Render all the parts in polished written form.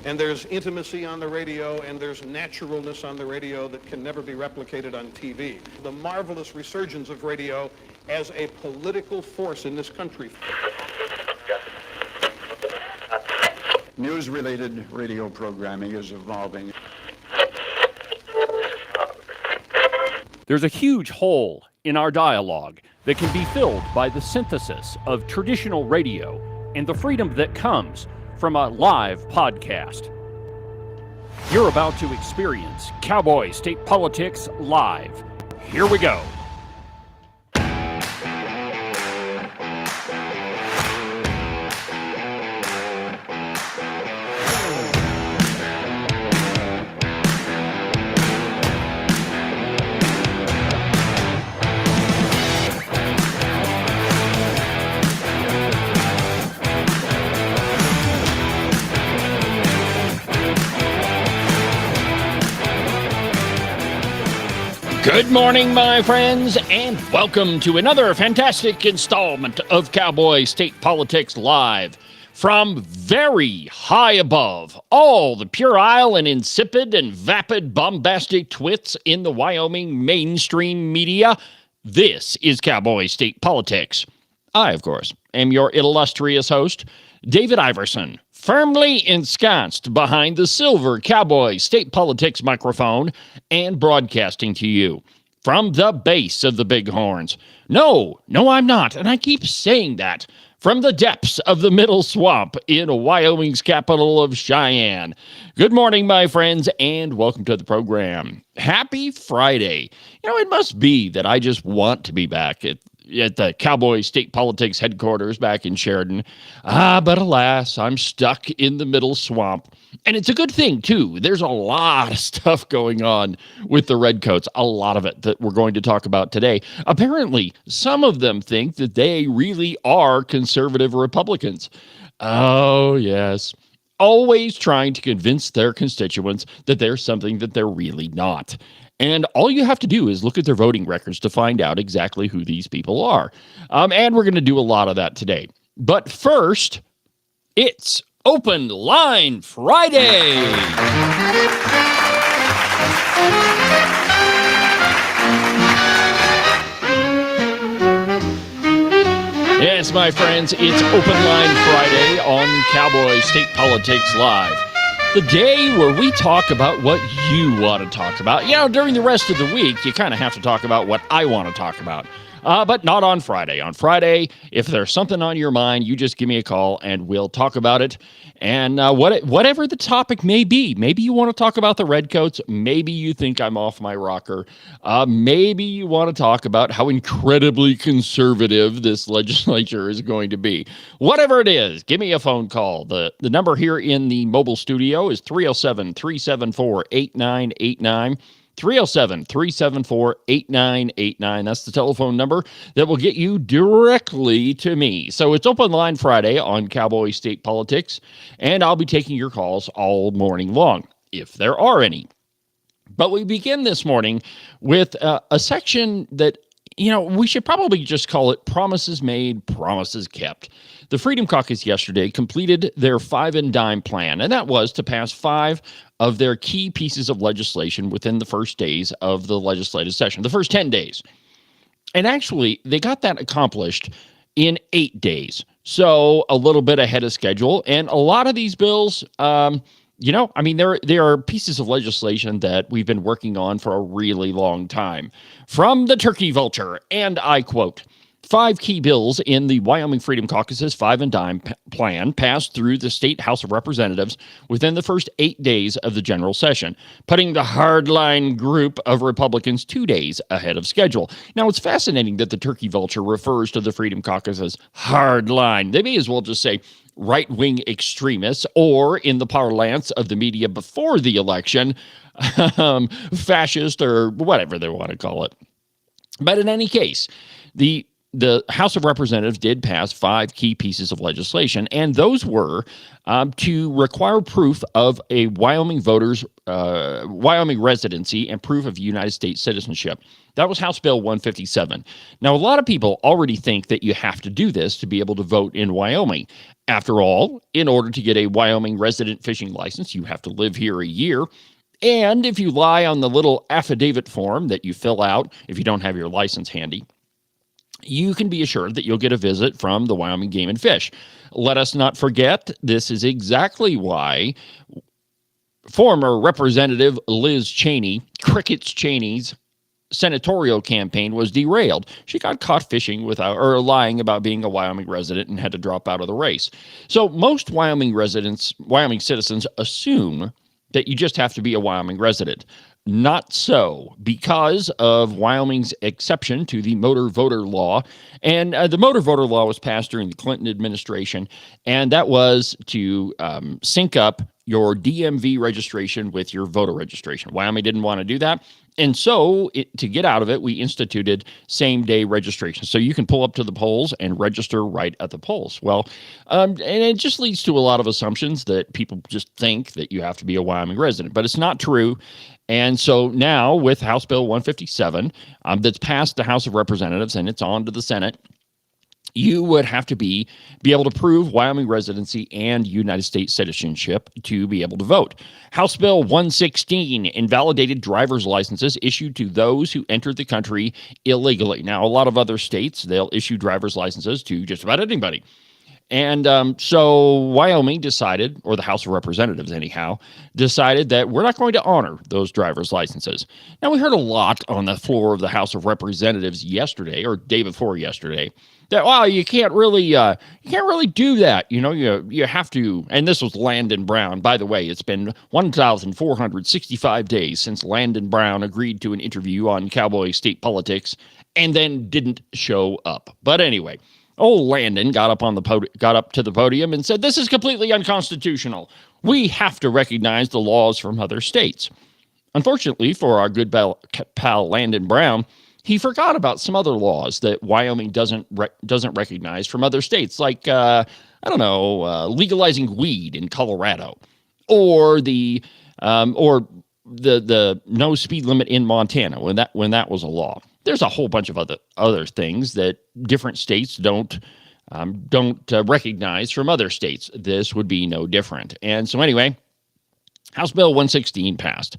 And there's intimacy on the radio, and there's naturalness on the radio that can never be replicated on TV. The marvelous resurgence of radio as a political force in this country. News-related radio programming is evolving. There's a huge hole in our dialogue that can be filled by the synthesis of traditional radio and the freedom that comes from a live podcast. You're about to experience Cowboy State Politics live. Here we go. Good morning, my friends, and welcome to another fantastic installment of Cowboy State Politics Live. From very high above all the puerile and insipid and vapid bombastic twits in the Wyoming mainstream media, this is Cowboy State Politics. I, of course, am your illustrious host, David Iverson, firmly ensconced behind the silver Cowboy State Politics microphone and broadcasting to you from the base of the Bighorns. No, I'm not, and I keep saying that, from the depths of the Middle Swamp in Wyoming's capital of Cheyenne. Good morning, my friends, and welcome to the program. Happy Friday. You know, it must be that I just want to be back at the Cowboy State Politics headquarters back in Sheridan. But alas, I'm stuck in the Middle Swamp. And it's a good thing, too. There's a lot of stuff going on with the Redcoats, a lot of it that we're going to talk about today. Apparently, some of them think that they really are conservative Republicans. Oh, yes. Always trying to convince their constituents that they're something that they're really not. And all you have to do is look at their voting records to find out exactly who these people are. And we're going to do a lot of that today. But first, it's Open Line Friday. Yes, my friends, it's Open Line Friday on Cowboy State Politics Live. The day where we talk about what you want to talk about. You know, during the rest of the week, you kind of have to talk about what I want to talk about. But not on Friday. On Friday, if there's something on your mind, you just give me a call and we'll talk about it. And whatever the topic may be, maybe you want to talk about the Redcoats. Maybe you think I'm off my rocker. Maybe you want to talk about how incredibly conservative this legislature is going to be. Whatever it is, give me a phone call. The number here in the mobile studio is 307-374-8989. 307-374-8989. That's the telephone number that will get you directly to me. So it's Open Line Friday on Cowboy State Politics, and I'll be taking your calls all morning long, if there are any. But we begin this morning with a section that, you know, we should probably just call it Promises Made, Promises Kept. The Freedom Caucus yesterday completed their 5 and dime plan, and that was to pass 5 of their key pieces of legislation within the first days of the legislative session, the first 10 days. And actually, they got that accomplished in 8 days, so a little bit ahead of schedule. And a lot of these bills, there are pieces of legislation that we've been working on for a really long time. From the turkey vulture, and I quote, 5 key bills in the Wyoming Freedom Caucus's 5 and dime plan passed through the State House of Representatives within the first 8 days of the general session, putting the hardline group of Republicans 2 days ahead of schedule. Now, it's fascinating that the turkey vulture refers to the Freedom Caucus as hardline. They may as well just say right-wing extremists, or in the parlance of the media before the election, fascist, or whatever they want to call it. But in any case, the the House of Representatives did pass 5 key pieces of legislation, and those were to require proof of a Wyoming voter's Wyoming residency and proof of United States citizenship. That was House Bill 157. Now, a lot of people already think that you have to do this to be able to vote in Wyoming. After all, in order to get a Wyoming resident fishing license, you have to live here a year. And if you lie on the little affidavit form that you fill out, if you don't have your license handy, you can be assured that you'll get a visit from the Wyoming Game and Fish. Let us not forget, this is exactly why former Representative Liz Cheney, Crickets Cheney's senatorial campaign was derailed. She got caught fishing or lying about being a Wyoming resident and had to drop out of the race. So most Wyoming citizens assume that you just have to be a Wyoming resident. Not so, because of Wyoming's exception to the motor voter law. And the motor voter law was passed during the Clinton administration, and that was to sync up your DMV registration with your voter registration. Wyoming didn't want to do that. And so to get out of it, we instituted same-day registration. So you can pull up to the polls and register right at the polls. Well, and it just leads to a lot of assumptions that people just think that you have to be a Wyoming resident, but it's not true. And so now with House Bill 157, that's passed the House of Representatives and it's on to the Senate, you would have to be able to prove Wyoming residency and United States citizenship to be able to vote. House Bill 116 invalidated driver's licenses issued to those who entered the country illegally. Now, a lot of other states, they'll issue driver's licenses to just about anybody. And so Wyoming decided, or the House of Representatives anyhow, decided that we're not going to honor those driver's licenses. Now, we heard a lot on the floor of the House of Representatives yesterday, or day before yesterday, that, well, you can't really do that. You know, you have to, and this was Landon Brown. By the way, it's been 1,465 days since Landon Brown agreed to an interview on Cowboy state politics and then didn't show up. But anyway, old Landon got up to the podium and said, this is completely unconstitutional. We have to recognize the laws from other states. Unfortunately for our good pal Landon Brown, he forgot about some other laws that Wyoming doesn't recognize from other states, like, legalizing weed in Colorado, or the no speed limit in Montana when that was a law. There's a whole bunch of other things that different states don't recognize from other states. This would be no different. And so anyway, House Bill 116 passed.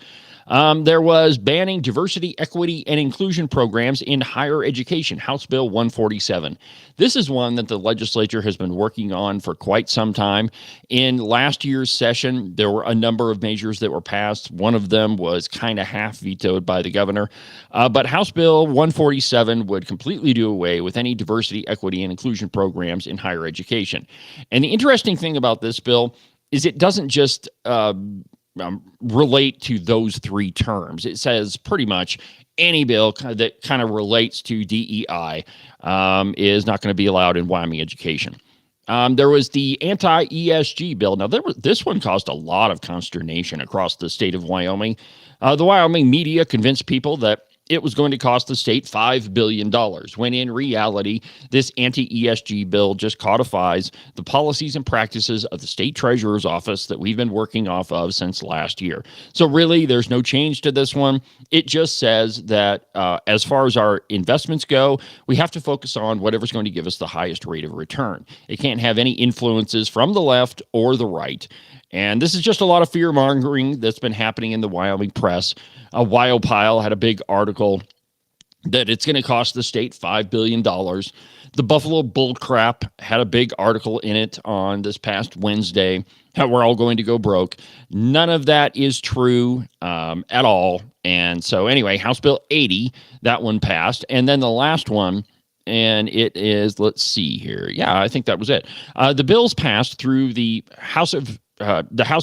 There was banning diversity, equity, and inclusion programs in higher education, House Bill 147. This is one that the legislature has been working on for quite some time. In last year's session, there were a number of measures that were passed. One of them was kind of half vetoed by the governor. But House Bill 147 would completely do away with any diversity, equity, and inclusion programs in higher education. And the interesting thing about this bill is it doesn't just relate to those 3 terms. It says pretty much any bill that kind of relates to DEI is not going to be allowed in Wyoming education. There was the anti-ESG bill. Now, this one caused a lot of consternation across the state of Wyoming. The Wyoming media convinced people that it was going to cost the state $5 billion, when in reality, this anti-ESG bill just codifies the policies and practices of the state treasurer's office that we've been working off of since last year. So really, there's no change to this one. It just says that as far as our investments go, we have to focus on whatever's going to give us the highest rate of return. It can't have any influences from the left or the right. And this is just a lot of fear-mongering that's been happening in the Wyoming press. Wyopile had a big article that it's going to cost the state $5 billion. The Buffalo Bullcrap had a big article in it on this past Wednesday, how we're all going to go broke. None of that is true at all. And so anyway, House Bill 80, that one passed. And then the last one, and it is, let's see here. Yeah, I think that was it. The bills passed through the House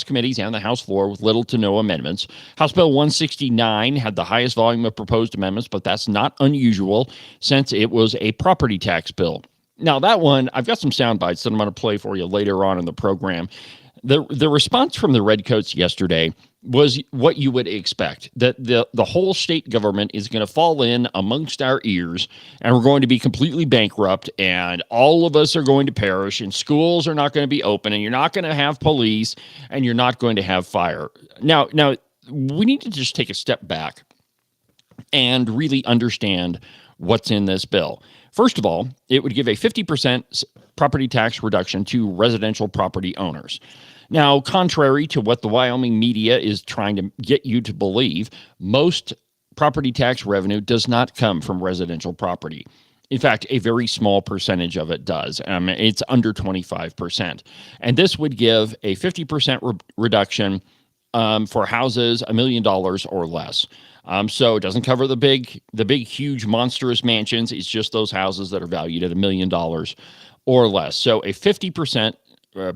committees and the House floor with little to no amendments. House Bill 169 had the highest volume of proposed amendments, but that's not unusual since it was a property tax bill. Now, that one, I've got some sound bites that I'm going to play for you later on in the program. The response from the Redcoats yesterday was what you would expect, that the whole state government is going to fall in amongst our ears, and we're going to be completely bankrupt, and all of us are going to perish, and schools are not going to be open, and you're not going to have police, and you're not going to have fire. Now, we need to just take a step back and really understand what's in this bill. First of all, it would give a 50% property tax reduction to residential property owners. Now, contrary to what the Wyoming media is trying to get you to believe, most property tax revenue does not come from residential property. In fact, a very small percentage of it does. It's under 25%. And this would give a 50% reduction for houses $1 million or less. So it doesn't cover the big, huge, monstrous mansions. It's just those houses that are valued at $1 million or less. So a 50%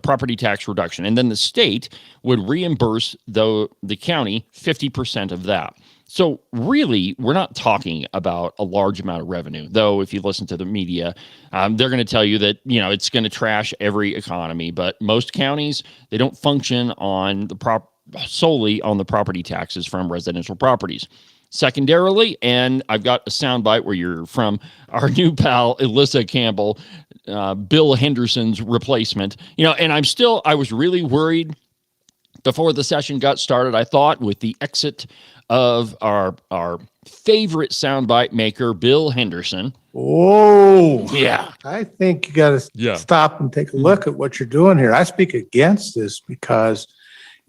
property tax reduction, and then the state would reimburse the county 50% of that. So really, we're not talking about a large amount of revenue, though if you listen to the media, they're going to tell you that, it's going to trash every economy, but most counties, they don't function on solely on the property taxes from residential properties. Secondarily, and I've got a soundbite where you're from our new pal, Alyssa Campbell, Bill Henderson's replacement, and I was really worried before the session got started. I thought with the exit of our favorite soundbite maker, Bill Henderson. Oh, yeah. I think you got to stop and take a look at what you're doing here. I speak against this because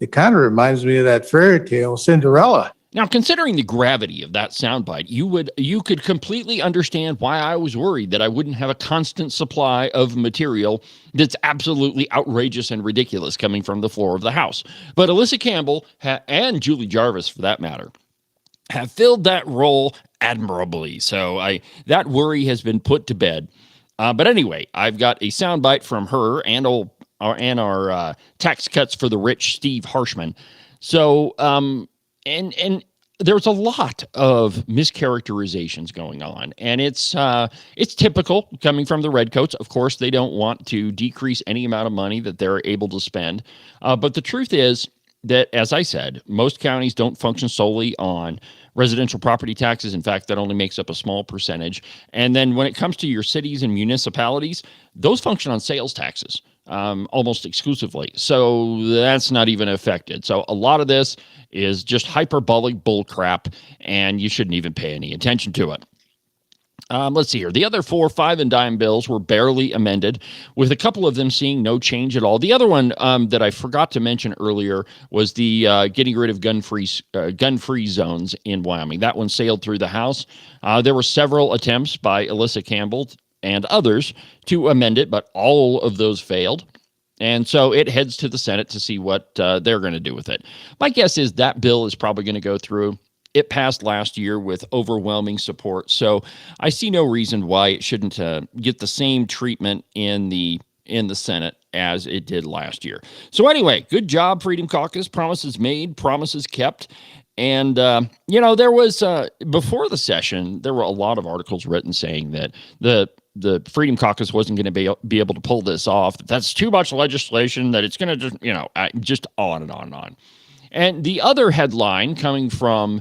it kind of reminds me of that fairy tale, Cinderella. Now, considering the gravity of that soundbite, you could completely understand why I was worried that I wouldn't have a constant supply of material that's absolutely outrageous and ridiculous coming from the floor of the House. But Alyssa Campbell, and Julie Jarvis, for that matter, have filled that role admirably. So that worry has been put to bed. But anyway, I've got a soundbite from her and our tax cuts for the rich, Steve Harshman. So, and there's a lot of mischaracterizations going on, and it's typical coming from the Redcoats. Of course, they don't want to decrease any amount of money that they're able to spend. But the truth is that, as I said, most counties don't function solely on residential property taxes. In fact, that only makes up a small percentage. And then when it comes to your cities and municipalities, those function on sales taxes almost exclusively. So that's not even affected. So a lot of this is just hyperbolic bullcrap, and you shouldn't even pay any attention to it. Let's see here. The other 4 5 and dime bills were barely amended, with a couple of them seeing no change at all. The other one that I forgot to mention earlier was the getting rid of gun-free zones in Wyoming. That one sailed through the House. There were several attempts by Alyssa Campbell and others to amend it, but all of those failed. And so it heads to the Senate to see what they're going to do with it. My guess is that bill is probably going to go through. It passed last year with overwhelming support, so I see no reason why it shouldn't get the same treatment in the Senate as it did last year. So anyway, good job, Freedom Caucus. Promises made, promises kept. And, there was, before the session, there were a lot of articles written saying that the Freedom Caucus wasn't going to be able to pull this off. That's too much legislation, that it's going to just on and on and on. And the other headline coming from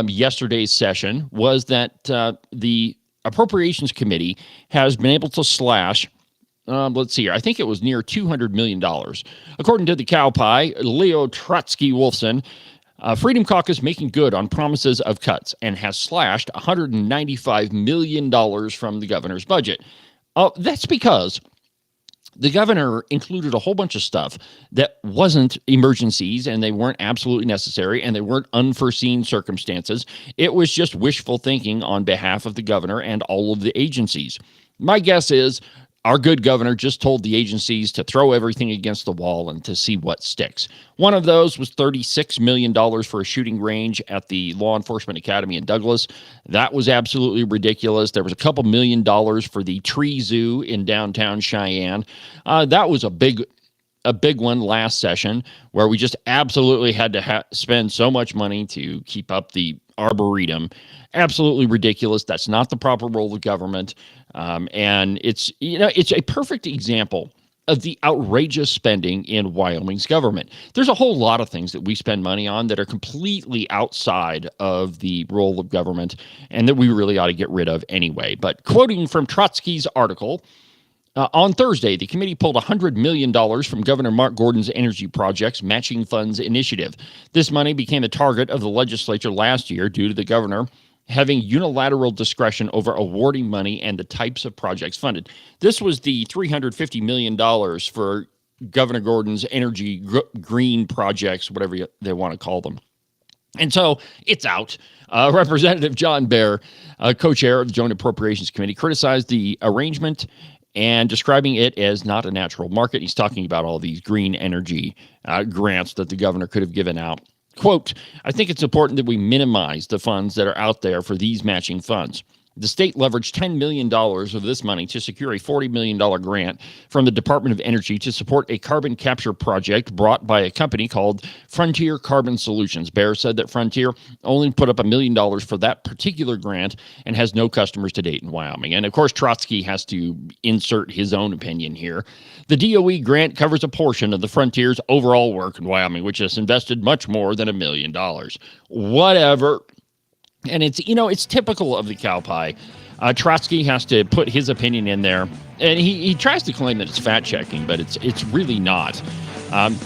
yesterday's session was that the Appropriations Committee has been able to slash, let's see here, I think it was near $200 million. According to the Cowboy, Leo Trotsky-Wolfson, Freedom Caucus making good on promises of cuts and has slashed $195 million from the governor's budget. That's because the governor included a whole bunch of stuff that wasn't emergencies, and they weren't absolutely necessary, and they weren't unforeseen circumstances. It was just wishful thinking on behalf of the governor and all of the agencies. My guess is our good governor just told the agencies to throw everything against the wall and to see what sticks. One of those was $36 million for a shooting range at the Law Enforcement Academy in Douglas. That was absolutely ridiculous. There was a couple $1 million for the Tree Zoo in downtown Cheyenne. That was a big one last session, where we just absolutely had to spend so much money to keep up the Arboretum. Absolutely ridiculous. That's not the proper role of government. And it's a perfect example of the outrageous spending in Wyoming's government. There's a whole lot of things that we spend money on that are completely outside of the role of government and that we really ought to get rid of anyway. But quoting from Trotsky's article, on Thursday, the committee pulled $100 million from Governor Mark Gordon's Energy Projects Matching Funds initiative. This money became a target of the legislature last year due to the governor having unilateral discretion over awarding money and the types of projects funded. This was the $350 million for Governor Gordon's energy green projects, whatever they want to call them. And so it's out. Representative John Baer, co-chair of the Joint Appropriations Committee, criticized the arrangement and describing it as not a natural market. He's talking about all these green energy grants that the governor could have given out. Quote, I think it's important that we minimize the funds that are out there for these matching funds. The state leveraged $10 million of this money to secure a $40 million grant from the Department of Energy to support a carbon capture project brought by a company called Frontier Carbon Solutions. Baer said that Frontier only put up $1 million for that particular grant and has no customers to date in Wyoming. And of course, Trotsky has to insert his own opinion here. The DOE grant covers a portion of the Frontier's overall work in Wyoming, which has invested much more than $1 million. Whatever. And it's typical of the cow pie. Trotsky has to put his opinion in there, and he tries to claim that it's fact-checking, but it's really not.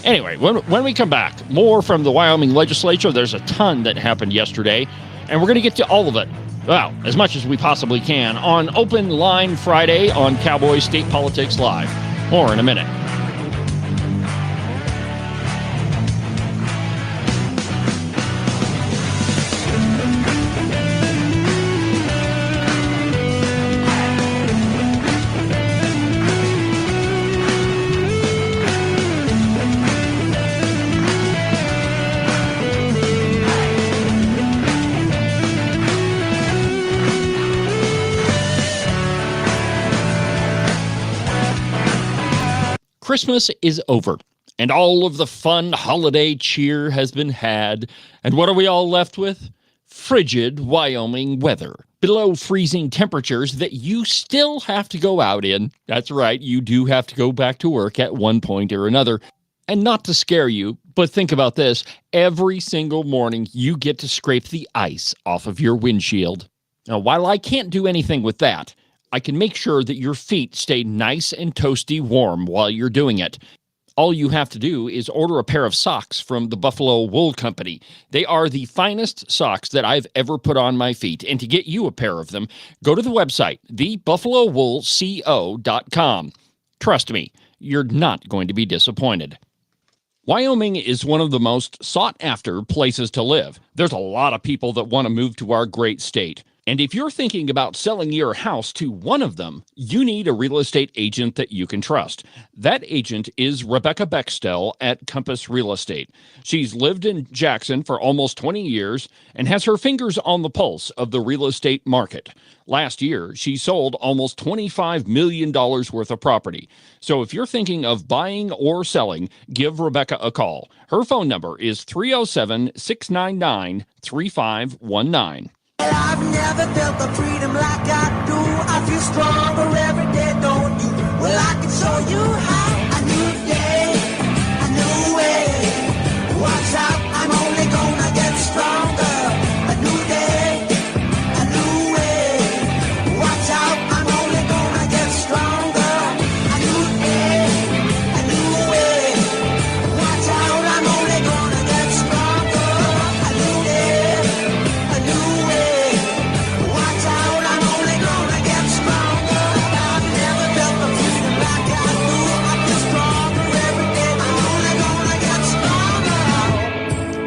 Anyway, when we come back, more from the Wyoming legislature. There's a ton that happened yesterday, and we're going to get to all of it, well, as much as we possibly can, on Open Line Friday on Cowboy State Politics Live. More in a minute. Christmas is over, and all of the fun holiday cheer has been had. And what are we all left with? Frigid Wyoming weather. Below freezing temperatures that you still have to go out in. That's right, you do have to go back to work at one point or another. And not to scare you, but think about this. Every single morning, you get to scrape the ice off of your windshield. Now, while I can't do anything with that, I can make sure that your feet stay nice and toasty warm while you're doing it. All you have to do is order a pair of socks from the Buffalo Wool Company. They are the finest socks that I've ever put on my feet. And to get you a pair of them, go to the website, thebuffalowoolco.com. Trust me, you're not going to be disappointed. Wyoming is one of the most sought-after places to live. There's a lot of people that want to move to our great state. And if you're thinking about selling your house to one of them, you need a real estate agent that you can trust. That agent is Rebecca Bextel at Compass Real Estate. She's lived in Jackson for almost 20 years and has her fingers on the pulse of the real estate market. Last year, she sold almost $25 million worth of property. So if you're thinking of buying or selling, give Rebecca a call. Her phone number is 307-699-3519. I've never felt the freedom like I do. I feel stronger every day, don't you? Well, I can show you how. A new day, a new way. Watch out, I'm only gonna get stronger. A new day, a new way. Watch out, I'm only gonna get stronger. A new day, a new way. Watch out, I'm only gonna get stronger. A new day, a new way.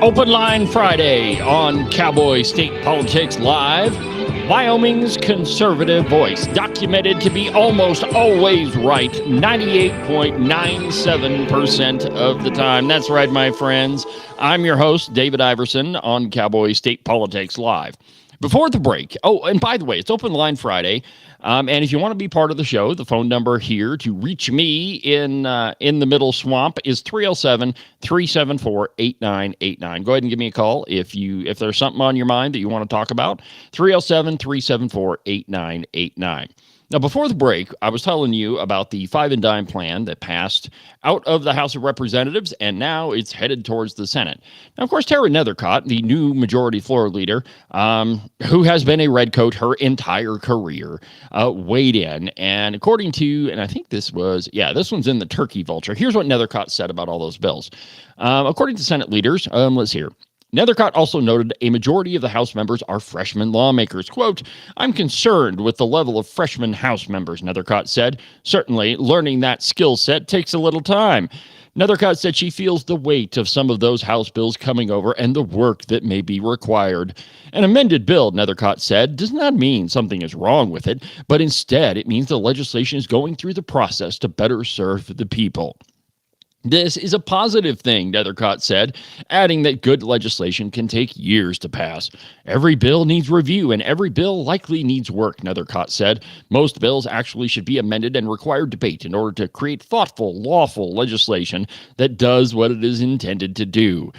Open Line Friday on Cowboy State Politics Live. Wyoming's conservative voice, documented to be almost always right 98.97% of the time. That's right, my friends. I'm your host, David Iverson, on Cowboy State Politics Live. Before the break, and by the way, it's Open Line Friday, and if you want to be part of the show, the phone number here to reach me in the Middle Swamp is 307-374-8989. Go ahead and give me a call if there's something on your mind that you want to talk about. 307-374-8989. Now, before the break, I was telling you about the five and dime plan that passed out of the House of Representatives, and now it's headed towards the Senate. Now, of course, Tara Nethercott, the new majority floor leader, who has been a redcoat her entire career, weighed in. And according to, and I think this one's in the Turkey Vulture. Here's what Nethercott said about all those bills. According to Senate leaders, let's hear. Nethercott also noted a majority of the House members are freshman lawmakers. Quote, I'm concerned with the level of freshman House members, Nethercott said. Certainly, learning that skill set takes a little time. Nethercott said she feels the weight of some of those House bills coming over and the work that may be required. An amended bill, Nethercott said, does not mean something is wrong with it, but instead it means the legislation is going through the process to better serve the people. This is a positive thing, Nethercott said, adding that good legislation can take years to pass. Every bill needs review, and every bill likely needs work, Nethercott said. Most bills actually should be amended and require debate in order to create thoughtful, lawful legislation that does what it is intended to do.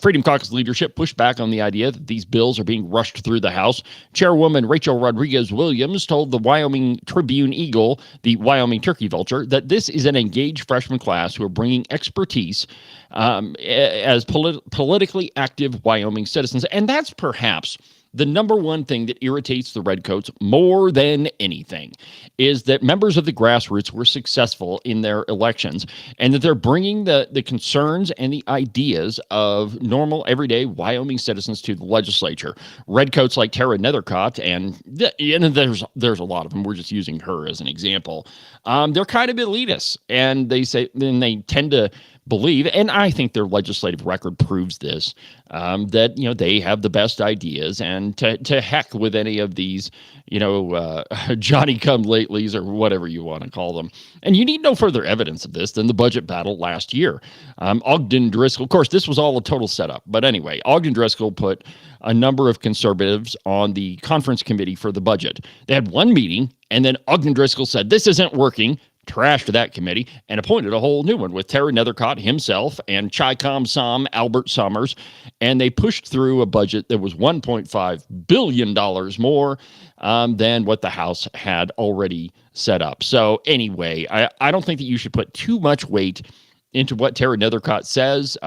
Freedom Caucus leadership pushed back on the idea that these bills are being rushed through the House. Chairwoman Rachel Rodriguez-Williams told the Wyoming Tribune-Eagle, the Wyoming Turkey Vulture, that this is an engaged freshman class who are bringing expertise as politically active Wyoming citizens. And that's perhaps the number one thing that irritates the Redcoats more than anything, is that members of the grassroots were successful in their elections, and that they're bringing the concerns and the ideas of normal, everyday Wyoming citizens to the legislature. Redcoats like Tara Nethercott, and there's a lot of them. We're just using her as an example. They're kind of elitists, and they tend to believe, and I think their legislative record proves this, that, they have the best ideas, and to heck with any of these, Johnny-come-latelys or whatever you want to call them. And you need no further evidence of this than the budget battle last year. Ogden Driscoll, of course, this was all a total setup, but anyway, Ogden Driscoll put a number of conservatives on the conference committee for the budget. They had one meeting, and then Ogden Driscoll said, this isn't working, trashed that committee, and appointed a whole new one with Tara Nethercott himself and Chi-Com Som Albert Summers, and they pushed through a budget that was $1.5 billion more than what the House had already set up. So anyway, I don't think that you should put too much weight into what Tara Nethercott says.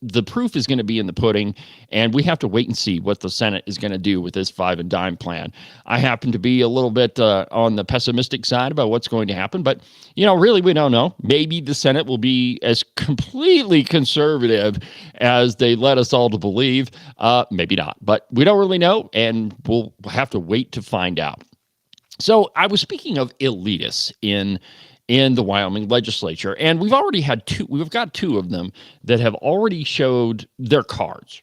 The proof is going to be in the pudding, and we have to wait and see what the Senate is going to do with this five and dime plan. I happen to be a little bit on the pessimistic side about what's going to happen, but, really we don't know. Maybe the Senate will be as completely conservative as they led us all to believe. Maybe not, but we don't really know, and we'll have to wait to find out. So I was speaking of elitists in the Wyoming legislature, and we've got two of them that have already showed their cards,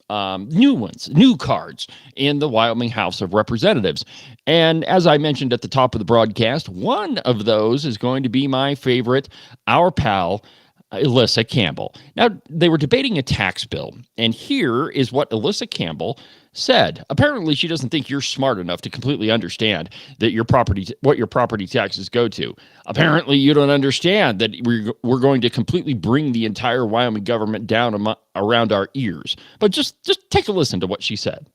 new cards in the Wyoming House of Representatives. And as I mentioned at the top of the broadcast, one of those is going to be my favorite, our pal, Alyssa Campbell. Now, they were debating a tax bill, and here is what Alyssa Campbell said. Apparently, she doesn't think you're smart enough to completely understand that what your property taxes go to. Apparently, you don't understand that we're going to completely bring the entire Wyoming government down around our ears. But just take a listen to what she said.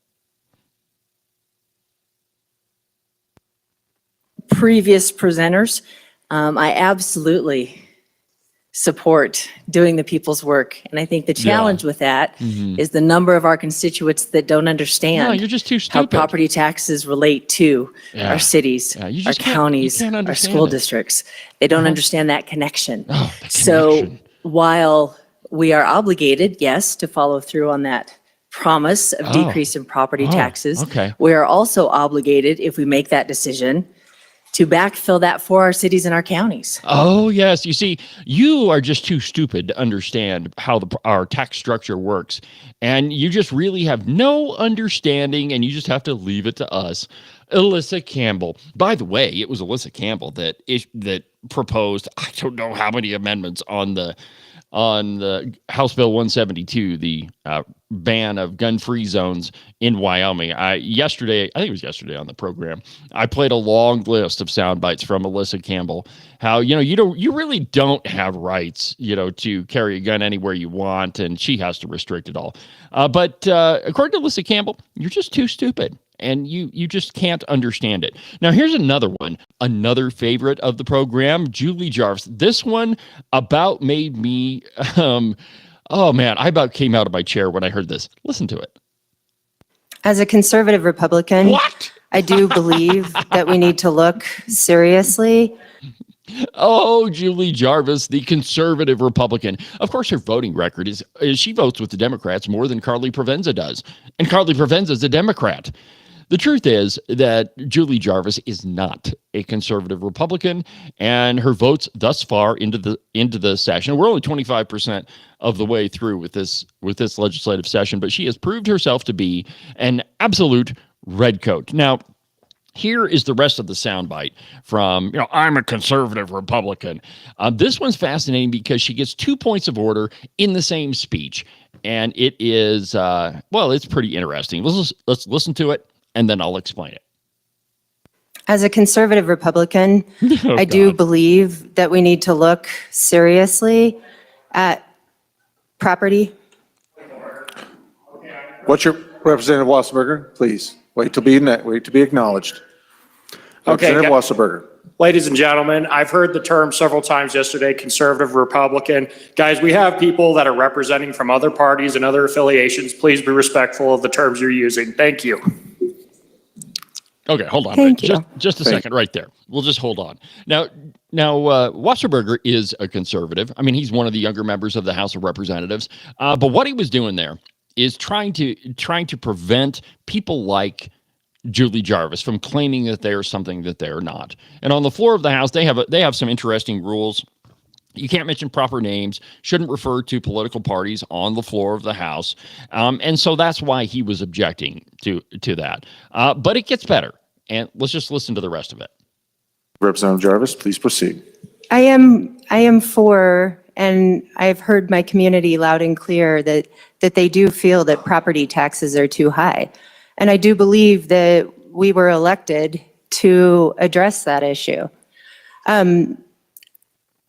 Previous presenters, I absolutely support doing the people's work. And I think the challenge with that is the number of our constituents that don't understand you're just too stupid. how property taxes relate to our cities, our counties, our school districts. They don't understand that connection. So while we are obligated, yes, to follow through on that promise of decrease in property taxes, we are also obligated, if we make that decision, to backfill that for our cities and our counties. Oh, yes. You see, you are just too stupid to understand how our tax structure works. And you just really have no understanding, and you just have to leave it to us. Alyssa Campbell. By the way, it was Alyssa Campbell that proposed, I don't know how many amendments on the House Bill 172, the ban of gun-free zones in Wyoming. I think it was yesterday on the program, I played a long list of sound bites from Alyssa Campbell. How, you really don't have rights, to carry a gun anywhere you want, and she has to restrict it all. But according to Alyssa Campbell, you're just too stupid. And you just can't understand it. Now, here's another one, another favorite of the program, Julie Jarvis. This one about made me, oh man, I about came out of my chair when I heard this. Listen to it. As a conservative Republican, what? I do believe that we need to look seriously. Oh, Julie Jarvis, the conservative Republican. Of course, her voting record is she votes with the Democrats more than Carly Provenza does. And Carly Provenza is a Democrat. The truth is that Julie Jarvis is not a conservative Republican, and her votes thus far into the session. We're only 25% of the way through with this legislative session, but she has proved herself to be an absolute redcoat. Now, here is the rest of the soundbite from, I'm a conservative Republican. This one's fascinating because she gets 2 points of order in the same speech, and it is, it's pretty interesting. Let's listen to it, and then I'll explain it. As a conservative Republican, I do believe that we need to look seriously at property. What's your Representative Wasserberger? Please wait to be acknowledged. Representative Wasserberger. Ladies and gentlemen, I've heard the term several times yesterday, conservative Republican. Guys, we have people that are representing from other parties and other affiliations. Please be respectful of the terms you're using. Thank you. Okay, hold on. Thank you. Just a second right there. We'll just hold on. Now, Wasserberger is a conservative. I mean, he's one of the younger members of the House of Representatives. But what he was doing there is trying to prevent people like Julie Jarvis from claiming that they are something that they are not. And on the floor of the House, they have some interesting rules. You can't mention proper names, shouldn't refer to political parties on the floor of the House. And so that's why he was objecting to that. But it gets better. And let's just listen to the rest of it. Representative Jarvis, please proceed. I am for, and I've heard my community loud and clear that they do feel that property taxes are too high. And I do believe that we were elected to address that issue. I'm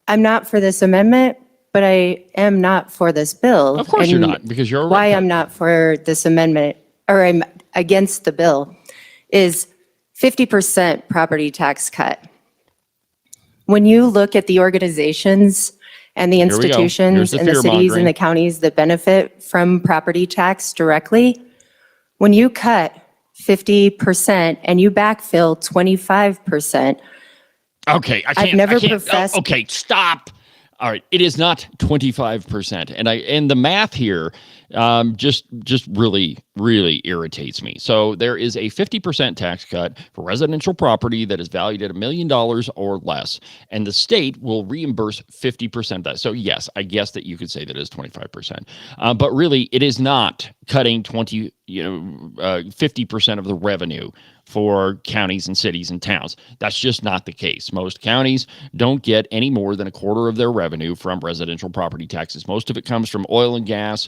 not for this amendment, but I am not for this bill. Of course you're not, because you're why I'm not for this amendment, or I'm against the bill, is 50% property tax cut. When you look at the organizations and the institutions and the cities and the counties that benefit from property tax directly, when you cut 50% and you backfill 25%. Okay, I've never professed. Okay, stop. All right, it is not 25%, and the math here just really irritates me. So there is a 50% tax cut for residential property that is valued at $1 million or less, and the state will reimburse 50% of that. So yes, I guess that you could say that is 25%, but really it is not cutting 50% of the revenue for counties and cities and towns. That's just not the case. Most counties don't get any more than a quarter of their revenue from residential property taxes. Most of it comes from oil and gas,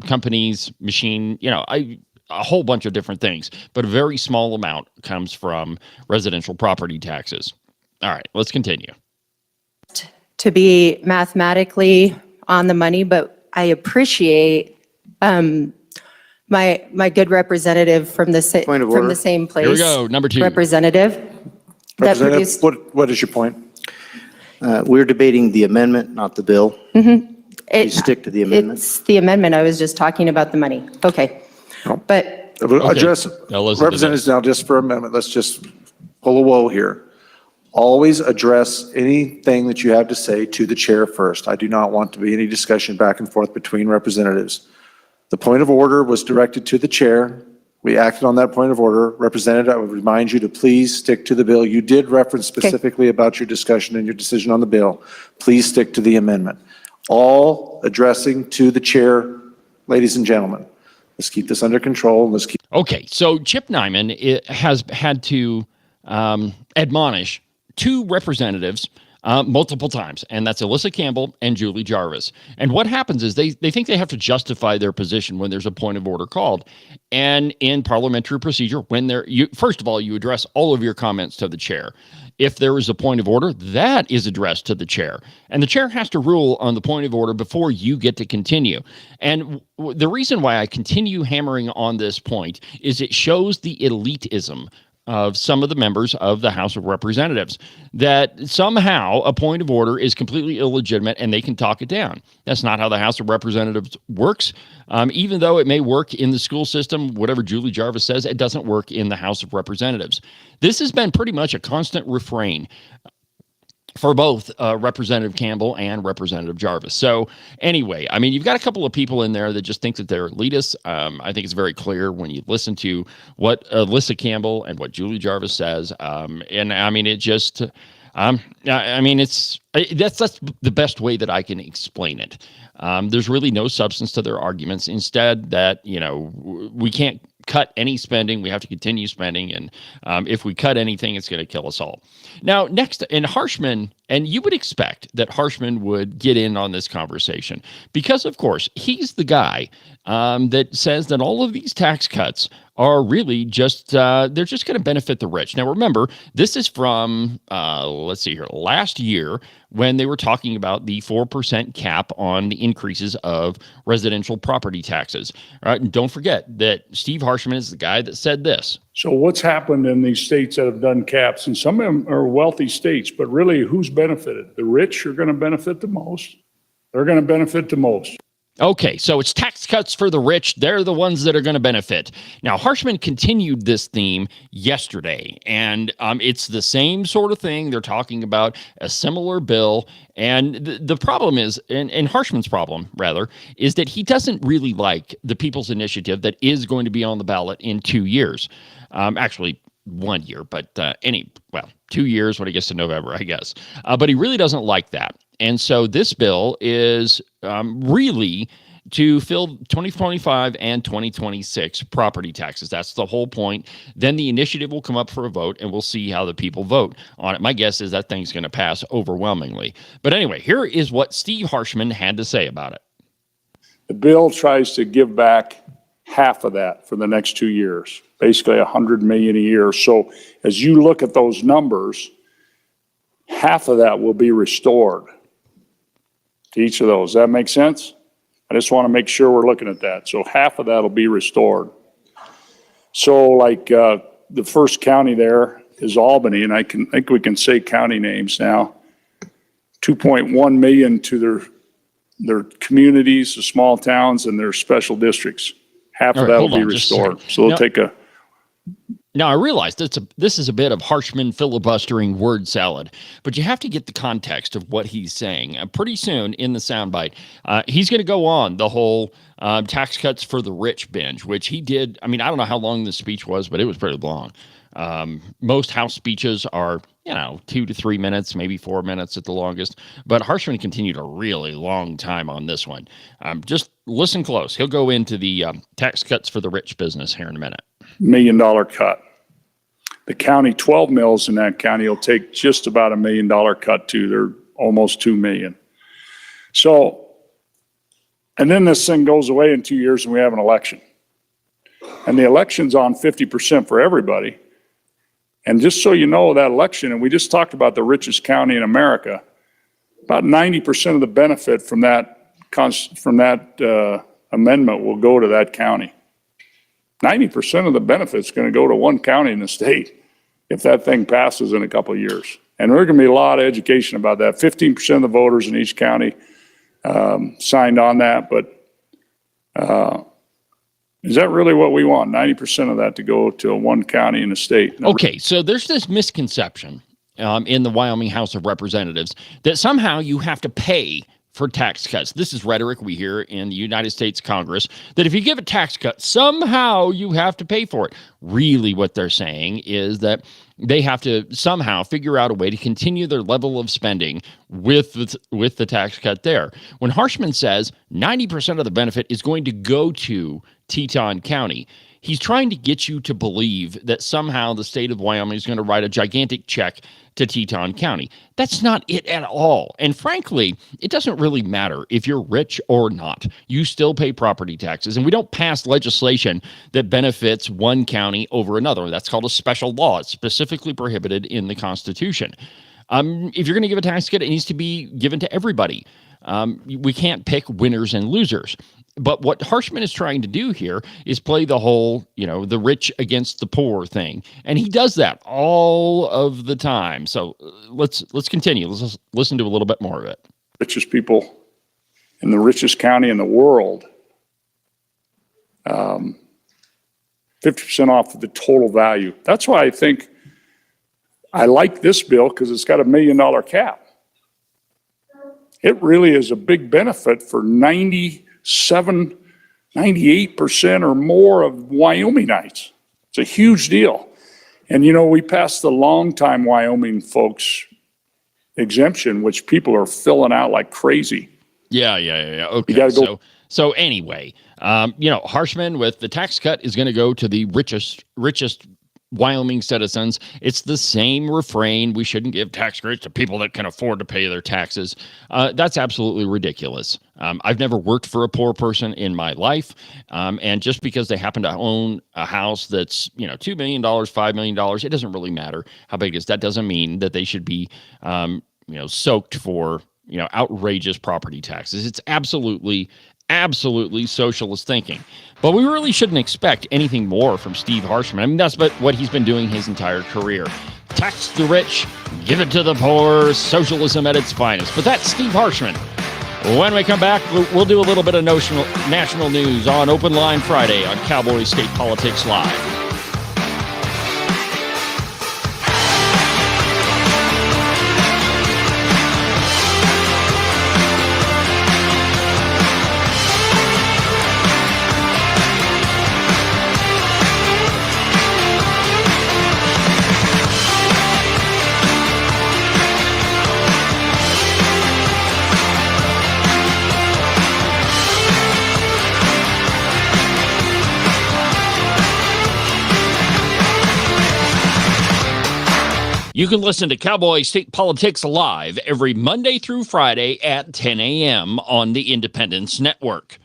companies, a whole bunch of different things, but a very small amount comes from residential property taxes. All right, let's continue. To be mathematically on the money, but I appreciate my good representative from the same place. Here we go, number 2. Representative. What is your point? We're debating the amendment, not the bill. Mm-hmm. Please stick to the amendment. It's the amendment. I was just talking about the money. Okay. But Address representatives now just for a moment. Let's just pull a woe here. Always address anything that you have to say to the chair first. I do not want to be any discussion back and forth between representatives. The point of order was directed to the chair. We acted on that point of order. Representative, I would remind you to please stick to the bill. You did reference specifically about your discussion and your decision on the bill. Please stick to the amendment. All addressing to the chair, ladies and gentlemen. Let's keep this under control. Okay, so Chip Nyman has had to admonish 2 representatives multiple times, and that's Alyssa Campbell and Julie Jarvis. And what happens is they think they have to justify their position when there's a point of order called. And in parliamentary procedure, when first of all, you address all of your comments to the chair. If there is a point of order, that is addressed to the chair. And the chair has to rule on the point of order before you get to continue. And the reason why I continue hammering on this point is it shows the elitism of some of the members of the House of Representatives, that somehow a point of order is completely illegitimate and they can talk it down. That's not how the House of Representatives works. Even though it may work in the school system, whatever Julie Jarvis says, it doesn't work in the House of Representatives. This has been pretty much a constant refrain for both Representative Campbell and Representative Jarvis. So anyway, I mean, you've got a couple of people in there that just think that they're elitists. I think it's very clear when you listen to what Alyssa Campbell and what Julie Jarvis says. And I mean, it just, I mean, that's the best way that I can explain it. There's really no substance to their arguments. Instead, that, we can't cut any spending. We have to continue spending. And if we cut anything, it's going to kill us all. Now, next, in Harshman, and you would expect that Harshman would get in on this conversation because, of course, he's the guy that says that all of these tax cuts are really just, they're just going to benefit the rich. Now, remember, this is from, let's see here, last year when they were talking about the 4% cap on the increases of residential property taxes. All right, and don't forget that Steve Harshman is the guy that said this. So what's happened in these states that have done caps, and some of them are wealthy states, but really who's benefited? The rich are going to benefit the most. They're going to benefit the most. Okay, so it's tax cuts for the rich. They're the ones that are going to benefit. Now, Harshman continued this theme yesterday, and it's the same sort of thing. They're talking about a similar bill, and the problem is, and Harshman's problem, rather, is that he doesn't really like the People's Initiative that is going to be on the ballot in 2 years. Actually, 1 year, but 2 years when it gets to November, I guess. But he really doesn't like that. And so this bill is really to fill 2025 and 2026 property taxes. That's the whole point. Then the initiative will come up for a vote, and we'll see how the people vote on it. My guess is that thing's going to pass overwhelmingly. But anyway, here is what Steve Harshman had to say about it. The bill tries to give back half of that for the next 2 years, basically $100 million a year. So as you look at those numbers, half of that will be restored to each of those. Does that make sense? I just want to make sure we're looking at that. So half of that will be restored. So like the first county there is Albany, and I think we can say county names now. 2.1 million to their communities, the small towns, and their special districts. Half of that will be restored. So they'll take a. Now, I realize this is a bit of Harshman filibustering word salad, but you have to get the context of what he's saying. Pretty soon in the soundbite, he's going to go on the whole tax cuts for the rich binge, which he did. I mean, I don't know how long the speech was, but it was pretty long. Most House speeches are, 2 to 3 minutes, maybe 4 minutes at the longest. But Harshman continued a really long time on this one. Just listen close. He'll go into the tax cuts for the rich business here in a minute. $1 million cut. The county, 12 mills in that county will take just about $1 million cut too. They're almost 2 million. So, and then this thing goes away in 2 years and we have an election. And the election's on 50% for everybody. And just so you know, that election, and we just talked about the richest county in America, about 90% of the benefit from that amendment will go to that county. 90% of the benefit's going to go to one county in the state if that thing passes in a couple of years. And there's going to be a lot of education about that. 15% of the voters in each county signed on that, but is that really what we want? 90% of that to go to one county in the state? Okay, so there's this misconception in the Wyoming House of Representatives that somehow you have to pay for tax cuts. This is rhetoric we hear in the United States Congress, that if you give a tax cut, somehow you have to pay for it. Really what they're saying is that they have to somehow figure out a way to continue their level of spending with the tax cut there. When Harshman says 90% of the benefit is going to go to Teton County, He's trying to get you to believe that somehow the state of Wyoming is going to write a gigantic check to Teton County. That's not it at all. And frankly, it doesn't really matter if you're rich or not. You still pay property taxes. And we don't pass legislation that benefits one county over another. That's called a special law. It's specifically prohibited in the Constitution. If you're going to give a tax cut, it needs to be given to everybody. We can't pick winners and losers. But what Harshman is trying to do here is play the whole, the rich against the poor thing. And he does that all of the time. So let's continue. Let's listen to a little bit more of it. Richest people in the richest county in the world, 50% off of the total value. That's why I think I like this bill, because it's got $1 million cap. It really is a big benefit for 98% or more of Wyomingites. It's a huge deal. And, we passed the longtime Wyoming folks exemption, which people are filling out like crazy. Yeah. Okay. You gotta go. So anyway, Harshman with the tax cut is going to go to the richest Wyoming citizens. It's the same refrain. We shouldn't give tax credits to people that can afford to pay their taxes. That's absolutely ridiculous. I've never worked for a poor person in my life. And just because they happen to own a house that's, $2 million, $5 million, it doesn't really matter how big it is. That doesn't mean that they should be, soaked for, outrageous property taxes. It's absolutely socialist thinking. But we really shouldn't expect anything more from Steve Harshman. I mean, that's what he's been doing his entire career. Tax the rich, give it to the poor, socialism at its finest. But that's Steve Harshman. When we come back, we'll do a little bit of national news on Open Line Friday on Cowboy State Politics Live. You can listen to Cowboy State Politics Live every Monday through Friday at 10 a.m. on the Independence Network.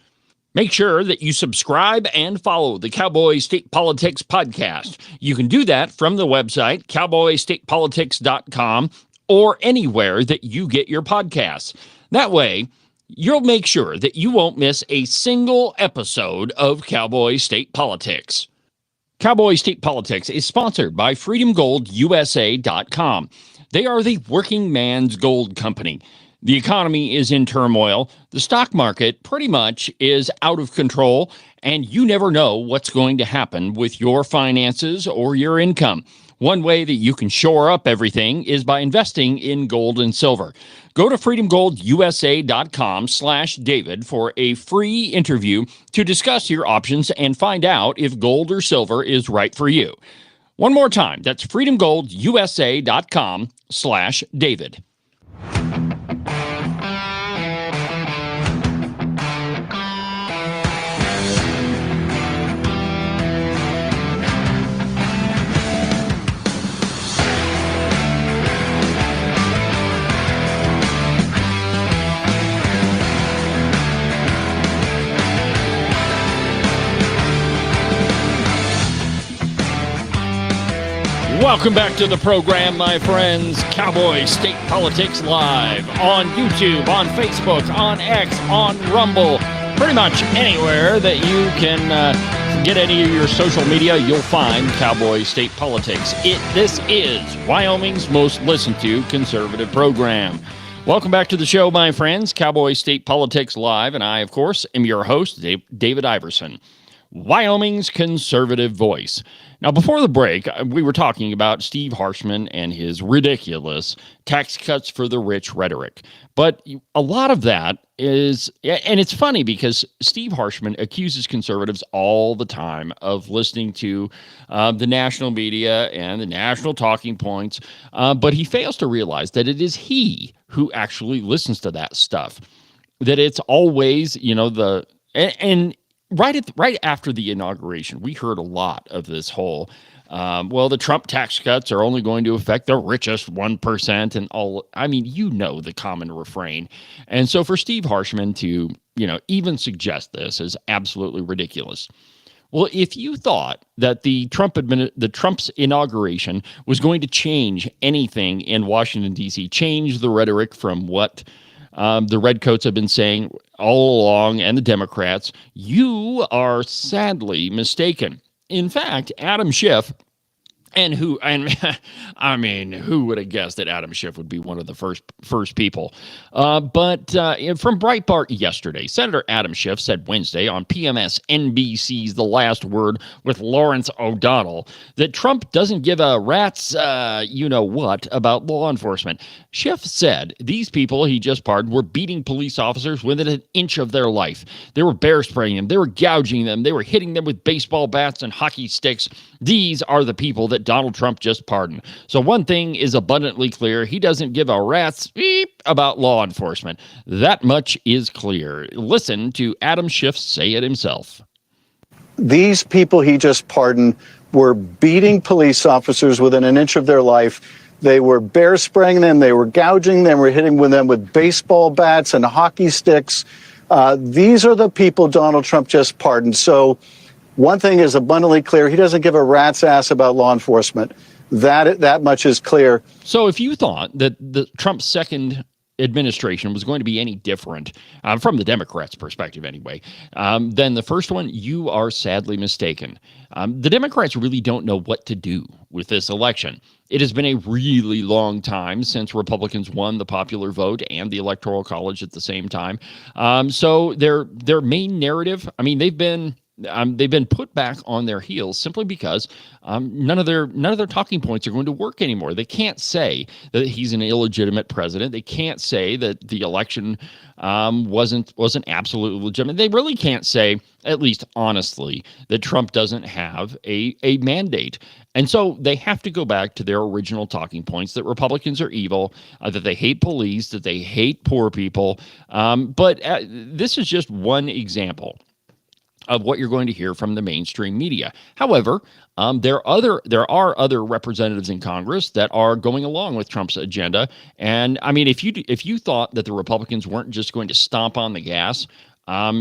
Make sure that you subscribe and follow the Cowboy State Politics podcast. You can do that from the website, cowboystatepolitics.com, or anywhere that you get your podcasts. That way, you'll make sure that you won't miss a single episode of Cowboy State Politics. Cowboy State Politics is sponsored by FreedomGoldUSA.com. They are the working man's gold company. The economy is in turmoil. The stock market pretty much is out of control, and you never know what's going to happen with your finances or your income. One way that you can shore up everything is by investing in gold and silver. Go to freedomgoldusa.com/David for a free interview to discuss your options and find out if gold or silver is right for you. One more time, that's freedomgoldusa.com/David. Welcome back to the program, my friends. Cowboy State Politics Live on YouTube, on Facebook, on X, on Rumble, pretty much anywhere that you can get any of your social media, you'll find Cowboy State Politics. This is Wyoming's most listened to conservative program. Welcome back to the show, my friends. Cowboy State Politics Live, and I, of course, am your host, David Iverson, Wyoming's conservative voice. Now, before the break, we were talking about Steve Harshman and his ridiculous tax cuts for the rich rhetoric. But a lot of that is, and it's funny because Steve Harshman accuses conservatives all the time of listening to the national media and the national talking points, but he fails to realize that it is he who actually listens to that stuff. That it's always, and right after the inauguration, we heard a lot of this whole, the Trump tax cuts are only going to affect the richest 1% and all. I mean, the common refrain. And so for Steve Harshman to, even suggest this is absolutely ridiculous. Well, if you thought that the Trump's inauguration was going to change anything in Washington, D.C., change the rhetoric from what the Redcoats have been saying all along and the Democrats, you are sadly mistaken. In fact, Adam Schiff, who would have guessed that Adam Schiff would be one of the first people? But from Breitbart yesterday, Senator Adam Schiff said Wednesday on PMS NBC's The Last Word with Lawrence O'Donnell that Trump doesn't give a rat's what about law enforcement. Schiff said these people he just pardoned were beating police officers within an inch of their life. They were bear spraying them. They were gouging them. They were hitting them with baseball bats and hockey sticks. These are the people that Donald Trump just pardoned. So one thing is abundantly clear. He doesn't give a rat's beep about law enforcement. That much is clear. Listen to Adam Schiff say it himself. These people he just pardoned were beating police officers within an inch of their life. They were bear spraying them. They were gouging them. Were hitting them with baseball bats and hockey sticks. These are the people Donald Trump just pardoned. So one thing is abundantly clear. He doesn't give a rat's ass about law enforcement. That much is clear. So if you thought that the Trump's second administration was going to be any different, from the Democrats' perspective anyway, than the first one, you are sadly mistaken. The Democrats really don't know what to do with this election. It has been a really long time since Republicans won the popular vote and the Electoral College at the same time. So their main narrative, they've been put back on their heels simply because none of their talking points are going to work anymore. They can't say that he's an illegitimate president. They can't say that the election wasn't absolutely legitimate. They really can't say, at least honestly, that Trump doesn't have a mandate. And so they have to go back to their original talking points that Republicans are evil, that they hate police, that they hate poor people. But this is just one example of what you're going to hear from the mainstream media. However, there are other representatives in Congress that are going along with Trump's agenda. And if you thought that the Republicans weren't just going to stomp on the gas,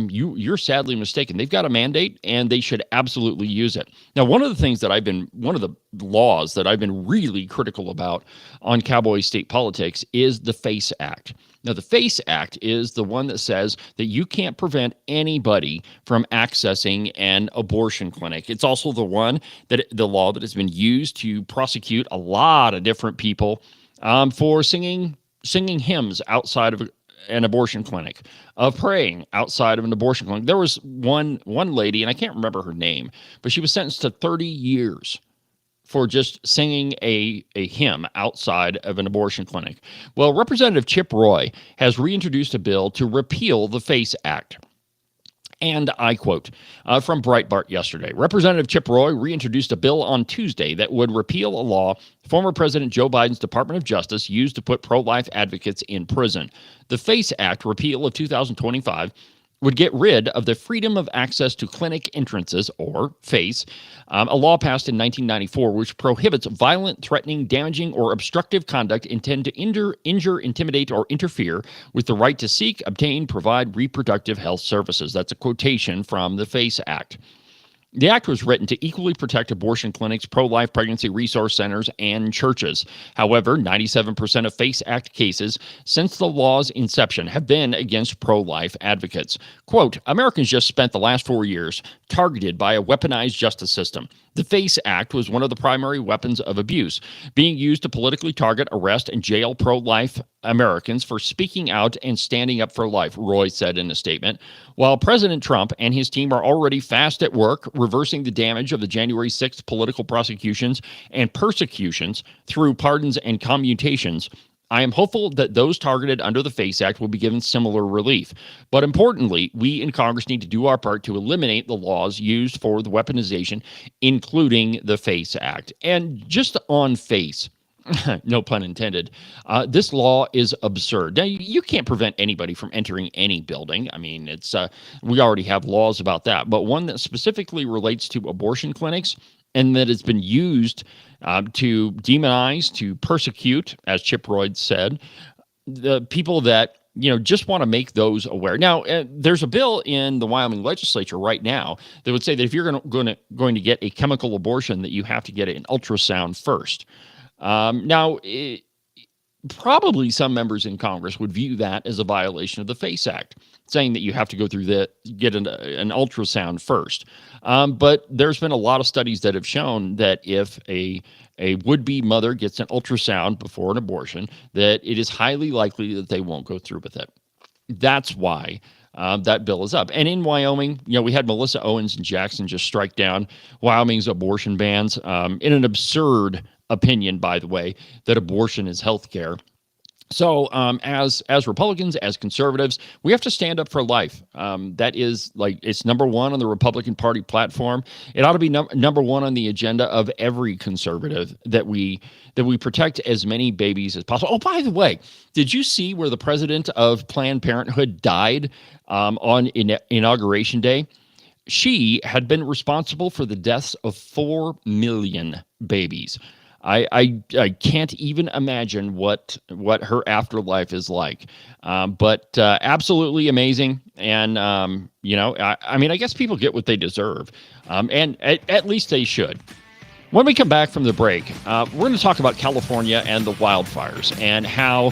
you're sadly mistaken. They've got a mandate and they should absolutely use it. Now, one of the laws that I've been really critical about on Cowboy state politics is the FACE Act. Now, the FACE Act is the one that says that you can't prevent anybody from accessing an abortion clinic. It's also the law that has been used to prosecute a lot of different people for singing hymns outside of an abortion clinic, of praying outside of an abortion clinic. There was one lady, and I can't remember her name, but she was sentenced to 30 years for just singing a hymn outside of an abortion clinic. Well, Representative Chip Roy has reintroduced a bill to repeal the FACE Act. And I quote from Breitbart yesterday, Representative Chip Roy reintroduced a bill on Tuesday that would repeal a law former President Joe Biden's Department of Justice used to put pro-life advocates in prison. The FACE Act repeal of 2025 would get rid of the Freedom of Access to Clinic Entrances, or FACE, a law passed in 1994 which prohibits violent, threatening, damaging, or obstructive conduct intended to injure, intimidate, or interfere with the right to seek, obtain, provide reproductive health services. That's a quotation from the FACE Act. The act was written to equally protect abortion clinics, pro-life pregnancy resource centers, and churches. However, 97% of FACE Act cases since the law's inception have been against pro-life advocates. Quote, Americans just spent the last 4 years targeted by a weaponized justice system. The FACE Act was one of the primary weapons of abuse, being used to politically target, arrest, and jail pro-life Americans for speaking out and standing up for life, Roy said in a statement. While President Trump and his team are already fast at work reversing the damage of the January 6th political prosecutions and persecutions through pardons and commutations, I am hopeful that those targeted under the FACE Act will be given similar relief. But importantly, we in Congress need to do our part to eliminate the laws used for the weaponization, including the FACE Act. And just on FACE, No pun intended. This law is absurd. Now, you can't prevent anybody from entering any building. I mean, it's we already have laws about that. But one that specifically relates to abortion clinics and that has been used to demonize, to persecute, as Chip Royd said, the people that just want to make those aware. Now, there's a bill in the Wyoming legislature right now that would say that if you're going to get a chemical abortion, that you have to get an ultrasound first. Probably some members in Congress would view that as a violation of the FACE Act, saying that you have to go through get an ultrasound first. But there's been a lot of studies that have shown that if a would-be mother gets an ultrasound before an abortion, that it is highly likely that they won't go through with it. That's why that bill is up. And in Wyoming, we had Melissa Owens and Jackson just strike down Wyoming's abortion bans in an absurd opinion, by the way, that abortion is health care. So as Republicans, as conservatives, we have to stand up for life. That is it's number one on the Republican Party platform. It ought to be number one on the agenda of every conservative, that we protect as many babies as possible. Oh, by the way, did you see where the president of Planned Parenthood died on Inauguration Day? She had been responsible for the deaths of 4 million babies. I can't even imagine what her afterlife is like, but absolutely amazing. And I mean, I guess people get what they deserve, and at least they should. When we come back from the break, we're going to talk about California and the wildfires and how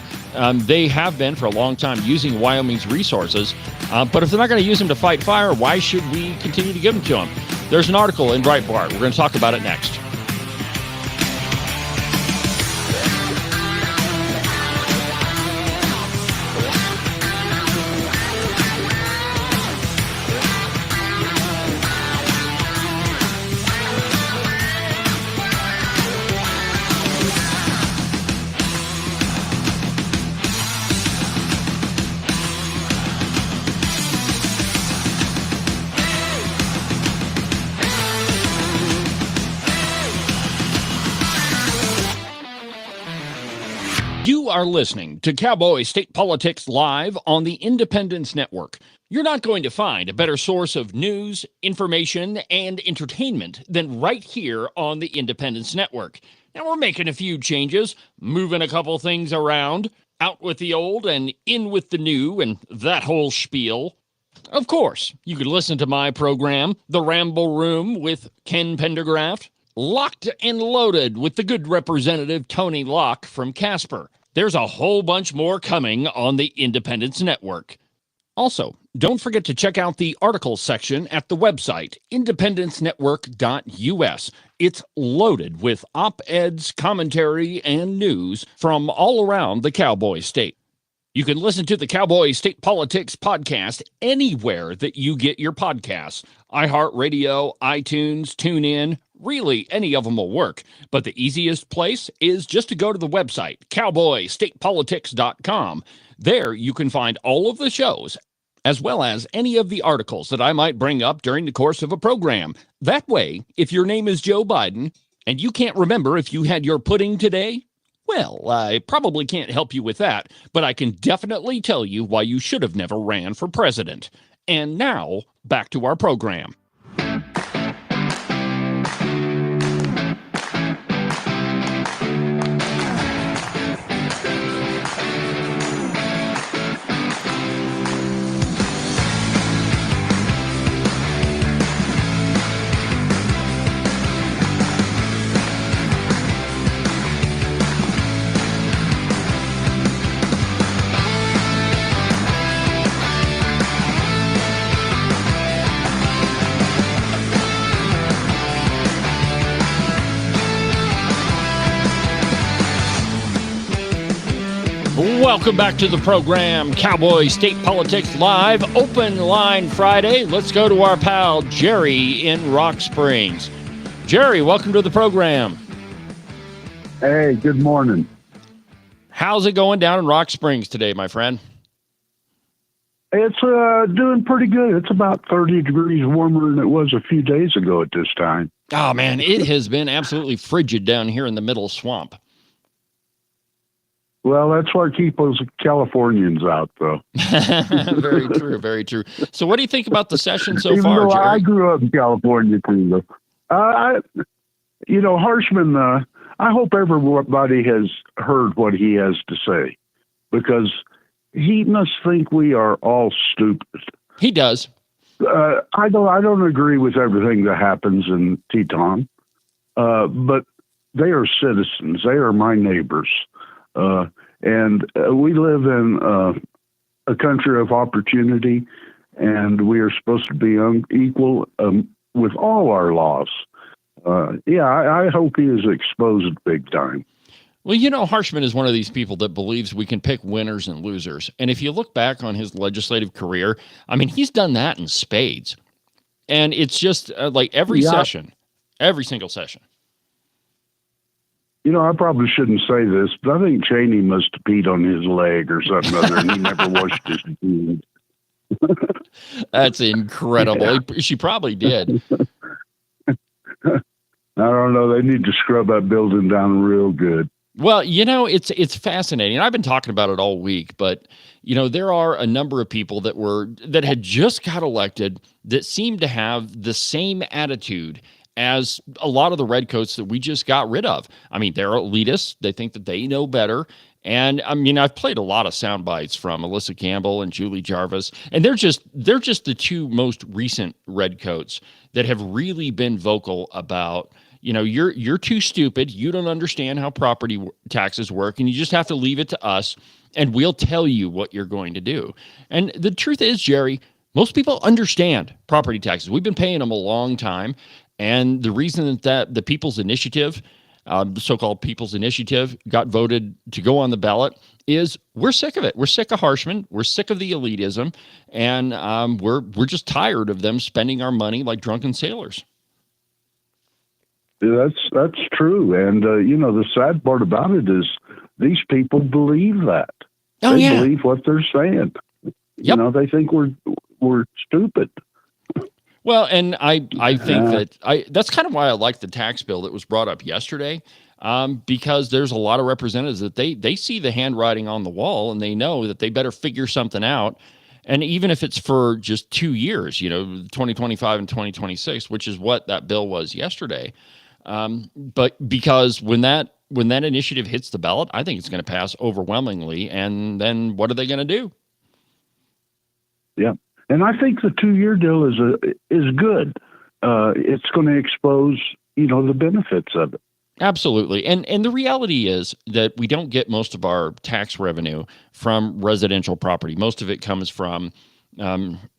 they have been for a long time using Wyoming's resources. But if they're not going to use them to fight fire, why should we continue to give them to them? There's an article in Breitbart. We're going to talk about it next. You are listening to Cowboy State Politics Live on the Independence Network. You're not going to find a better source of news, information, and entertainment than right here on the Independence Network. Now, we're making a few changes, moving a couple things around, out with the old and in with the new, and that whole spiel. Of course, you could listen to my program, The Ramble Room with Ken Pendergraft, Locked and Loaded with the good Representative Tony Locke from Casper. There's a whole bunch more coming on the Independence Network. Also, don't forget to check out the articles section at the website, independencenetwork.us. It's loaded with op-eds, commentary, and news from all around the Cowboy State. You can listen to the Cowboy State Politics podcast anywhere that you get your podcasts. iHeartRadio, iTunes, TuneIn, really any of them will work. But the easiest place is just to go to the website, cowboystatepolitics.com. There you can find all of the shows, as well as any of the articles that I might bring up during the course of a program. That way, if your name is Joe Biden and you can't remember if you had your pudding today, well, I probably can't help you with that, but I can definitely tell you why you should have never ran for president. And now, back to our program. Welcome back to the program, Cowboy State Politics Live, Open Line Friday. Let's go to our pal, Jerry in Rock Springs. Jerry, welcome to the program. Hey, good morning. How's it going down in Rock Springs today, my friend? It's doing pretty good. It's about 30 degrees warmer than it was a few days ago at this time. Oh, man, it has been absolutely frigid down here in the middle swamp. Well, that's why I keep those Californians out, though. Very true, very true. So what do you think about the session so Even far, though Jerry? I grew up in California, too, though. Harshman, I hope everybody has heard what he has to say, because he must think we are all stupid. He does. I don't agree with everything that happens in Teton, but they are citizens. They are my neighbors. And we live in a country of opportunity, and we are supposed to be equal with all our laws. I hope he is exposed big time. Well, you know, Harshman is one of these people that believes we can pick winners and losers. And if you look back on his legislative career, I mean, he's done that in spades. And it's just like every session, every single session. I probably shouldn't say this, but I think Cheney must have peed on his leg or something other, and he never washed his jeans. That's incredible. Yeah. She probably did. I don't know. They need to scrub that building down real good. Well, it's fascinating. I've been talking about it all week, but there are a number of people that had just got elected that seem to have the same attitude as a lot of the redcoats that we just got rid of. I mean, they're elitists. They think that they know better. And I mean, I've played a lot of sound bites from Alyssa Campbell and Julie Jarvis, and they're just the two most recent redcoats that have really been vocal about, you're too stupid. You don't understand how property taxes work, and you just have to leave it to us, and we'll tell you what you're going to do. And the truth is, Jerry, most people understand property taxes. We've been paying them a long time. And the reason that the People's Initiative, the so-called People's Initiative, got voted to go on the ballot is we're sick of it. We're sick of Harshman. We're sick of the elitism. And we're just tired of them spending our money like drunken sailors. That's true. And, the sad part about it is these people believe that. They believe what they're saying. Yep. They think we're stupid. Well, and I think that's kind of why I like the tax bill that was brought up yesterday, because there's a lot of representatives that they see the handwriting on the wall, and they know that they better figure something out. And even if it's for just 2 years, 2025 and 2026, which is what that bill was yesterday. But because when that initiative hits the ballot, I think it's going to pass overwhelmingly. And then what are they going to do? Yeah. And I think the 2-year deal is good. It's going to expose, the benefits of it. Absolutely. And the reality is that we don't get most of our tax revenue from residential property. Most of it comes from,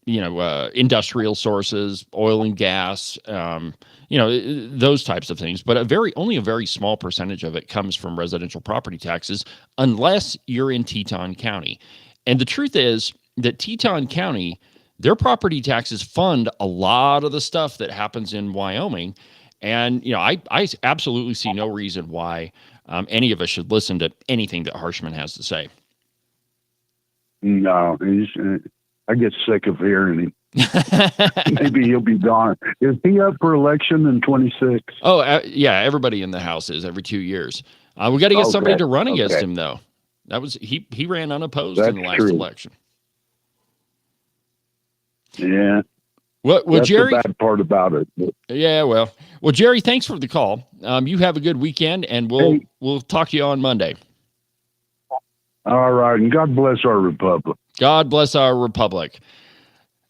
industrial sources, oil and gas, those types of things. But only a very small percentage of it comes from residential property taxes, unless you're in Teton County. And the truth is that Teton County, their property taxes fund a lot of the stuff that happens in Wyoming. And, I absolutely see no reason why any of us should listen to anything that Harshman has to say. No, I get sick of hearing him. Maybe he'll be gone. Is he up for election in 26? Oh, yeah, everybody in the House is every 2 years. We got to get somebody to run against him, though. He ran unopposed in the last election. Yeah. Well, that's Jerry, the bad part about it. Yeah, well, Jerry, thanks for the call. You have a good weekend, and we'll talk to you on Monday. All right, and God bless our republic. God bless our republic.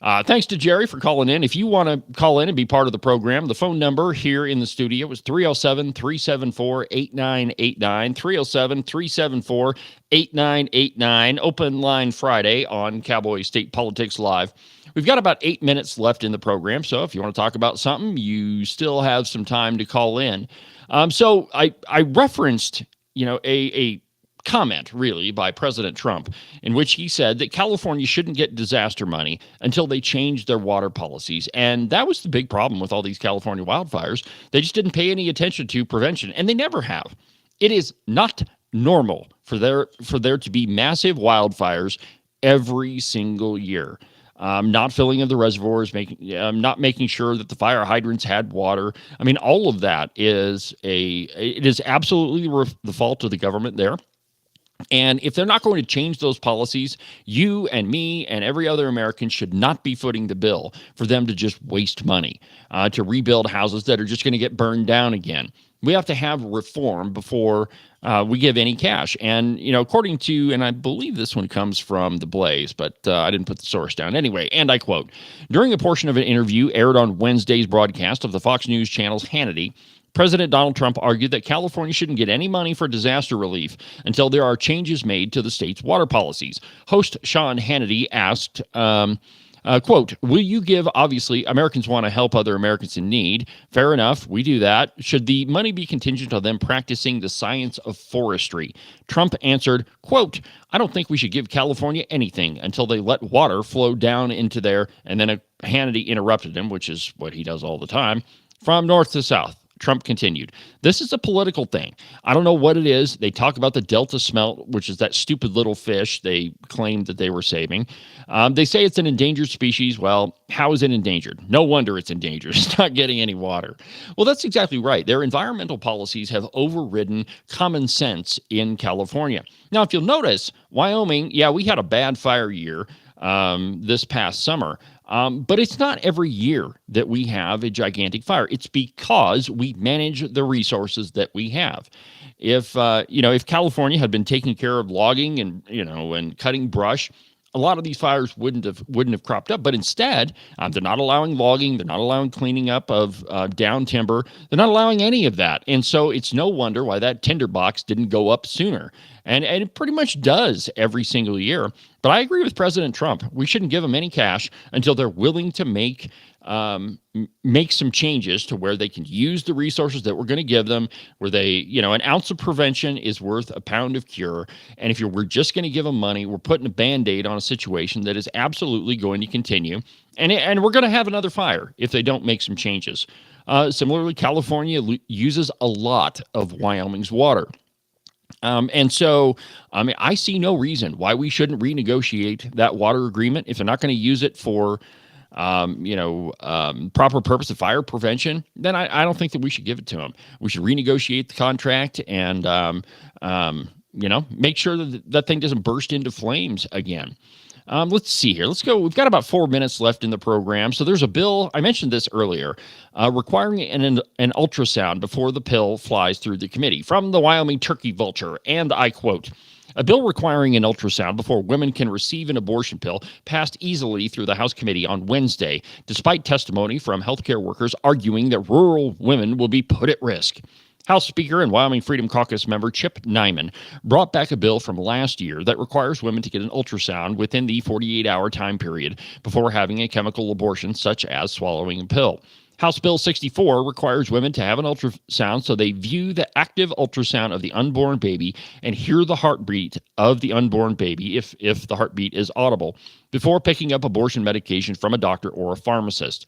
Thanks to Jerry for calling in. If you want to call in and be part of the program, the phone number here in the studio is 307-374-8989, 307-374-8989, Open Line Friday on Cowboy State Politics Live. We've got about 8 minutes left in the program, so if you want to talk about something, you still have some time to call in. So I referenced, a comment, really, by President Trump, in which he said that California shouldn't get disaster money until they change their water policies. And that was the big problem with all these California wildfires. They just didn't pay any attention to prevention, and they never have. It is not normal for there to be massive wildfires every single year. Not filling of the reservoirs, not making sure that the fire hydrants had water. I mean, all of that it is absolutely the fault of the government there. And if they're not going to change those policies, you and me and every other American should not be footing the bill for them to just waste money to rebuild houses that are just going to get burned down again. We have to have reform before we give any cash. And, according to, and I believe this one comes from The Blaze, but I didn't put the source down. Anyway, and I quote, during a portion of an interview aired on Wednesday's broadcast of the Fox News channel's Hannity, President Donald Trump argued that California shouldn't get any money for disaster relief until there are changes made to the state's water policies. Host Sean Hannity asked, quote, will you give, obviously, Americans want to help other Americans in need. Fair enough, we do that. Should the money be contingent on them practicing the science of forestry? Trump answered, quote, I don't think we should give California anything until they let water flow down into there. And then Hannity interrupted him, which is what he does all the time, from north to south. Trump continued, this is a political thing. I don't know what it is. They talk about the Delta smelt, which is that stupid little fish they claimed that they were saving. They say it's an endangered species. Well, how is it endangered? No wonder it's endangered. It's not getting any water. Well, that's exactly right. Their environmental policies have overridden common sense in California. Now, if you'll notice, Wyoming, we had a bad fire year this past summer. But it's not every year that we have a gigantic fire. It's because we manage the resources that we have. If California had been taking care of logging and cutting brush, a lot of these fires wouldn't have cropped up. But instead, they're not allowing logging. They're not allowing cleaning up of down timber. They're not allowing any of that. And so it's no wonder why that tinderbox didn't go up sooner. And it pretty much does every single year. But I agree with President Trump. We shouldn't give them any cash until they're willing to make some changes to where they can use the resources that we're going to give them, where they, an ounce of prevention is worth a pound of cure. And if we're just going to give them money, we're putting a Band-Aid on a situation that is absolutely going to continue. And we're going to have another fire if they don't make some changes. Similarly, California uses a lot of Wyoming's water. And so, I see no reason why we shouldn't renegotiate that water agreement. If they're not going to use it for, proper purpose of fire prevention, then I don't think that we should give it to them. We should renegotiate the contract and, make sure that thing doesn't burst into flames again. Let's see here. Let's go. We've got about 4 minutes left in the program. So there's a bill, I mentioned this earlier, requiring an ultrasound before the pill flies through the committee from the Wyoming Turkey Vulture. And I quote, a bill requiring an ultrasound before women can receive an abortion pill passed easily through the House committee on Wednesday, despite testimony from healthcare workers arguing that rural women will be put at risk. House Speaker and Wyoming Freedom Caucus member Chip Nyman brought back a bill from last year that requires women to get an ultrasound within the 48-hour time period before having a chemical abortion, such as swallowing a pill. House Bill 64 requires women to have an ultrasound so they view the active ultrasound of the unborn baby and hear the heartbeat of the unborn baby, if the heartbeat is audible, before picking up abortion medication from a doctor or a pharmacist.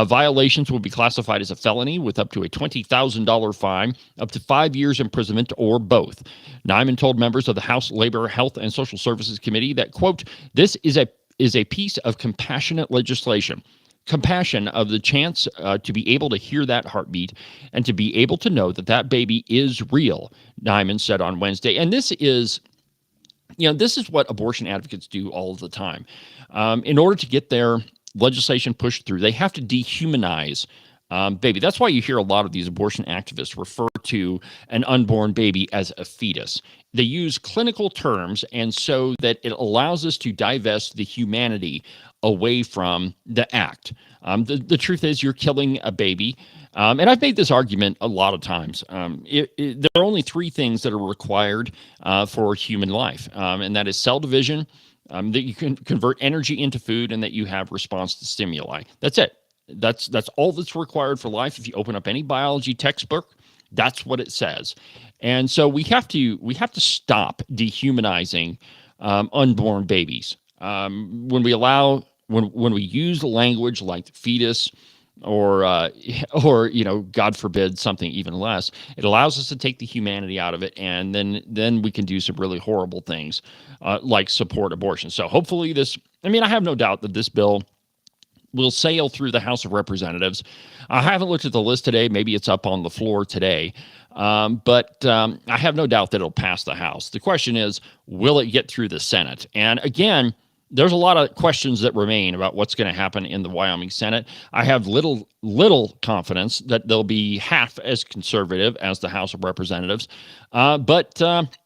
Violations will be classified as a felony with up to a $20,000 fine, up to 5 years imprisonment, or both. Nyman told members of the House Labor, Health, and Social Services Committee that, quote, this is a piece of compassionate legislation. Compassion of the chance to be able to hear that heartbeat and to be able to know that that baby is real, Nyman said on Wednesday. And this is what abortion advocates do all the time. In order to get their legislation pushed through, they have to dehumanize baby. That's why you hear a lot of these abortion activists refer to an unborn baby as a fetus. They use clinical terms, and so that it allows us to divest the humanity away from the act. The truth is, you're killing a baby. And I've made this argument a lot of times. There are only three things that are required for human life, and that is cell division, that you can convert energy into food, and that you have response to stimuli. That's it. That's all that's required for life. If you open up any biology textbook, that's what it says. And so we have to stop dehumanizing unborn babies. When we use language like fetus or God forbid, something even less, it allows us to take the humanity out of it, and then we can do some really horrible things like support abortion. So hopefully I have no doubt that this bill will sail through the House of Representatives. I haven't looked at the list today. Maybe it's up on the floor today. But I have no doubt that it'll pass the House. The question is, will it get through the Senate? And again, there's a lot of questions that remain about what's going to happen in the Wyoming Senate. I have little confidence that they'll be half as conservative as the House of Representatives. But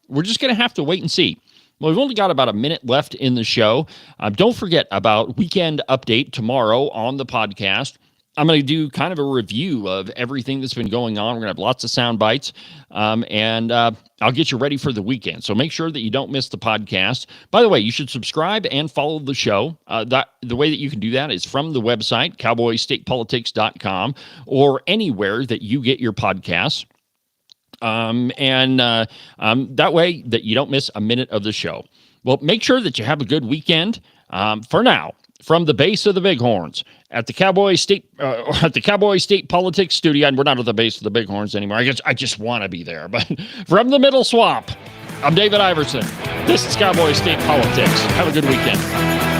we're just going to have to wait and see. Well, we've only got about a minute left in the show. Don't forget about Weekend Update tomorrow on the podcast. I'm going to do kind of a review of everything that's been going on. We're going to have lots of sound bites, and I'll get you ready for the weekend. So make sure that you don't miss the podcast. By the way, you should subscribe and follow the show. The way that you can do that is from the website, cowboystatepolitics.com, or anywhere that you get your podcasts. That way that you don't miss a minute of the show. Well, make sure that you have a good weekend. For now, from the base of the Bighorns at the Cowboy State Politics Studio, and we're not at the base of the Bighorns anymore. I just want to be there, but from the Middle Swamp, I'm David Iverson. This is Cowboy State Politics. Have a good weekend.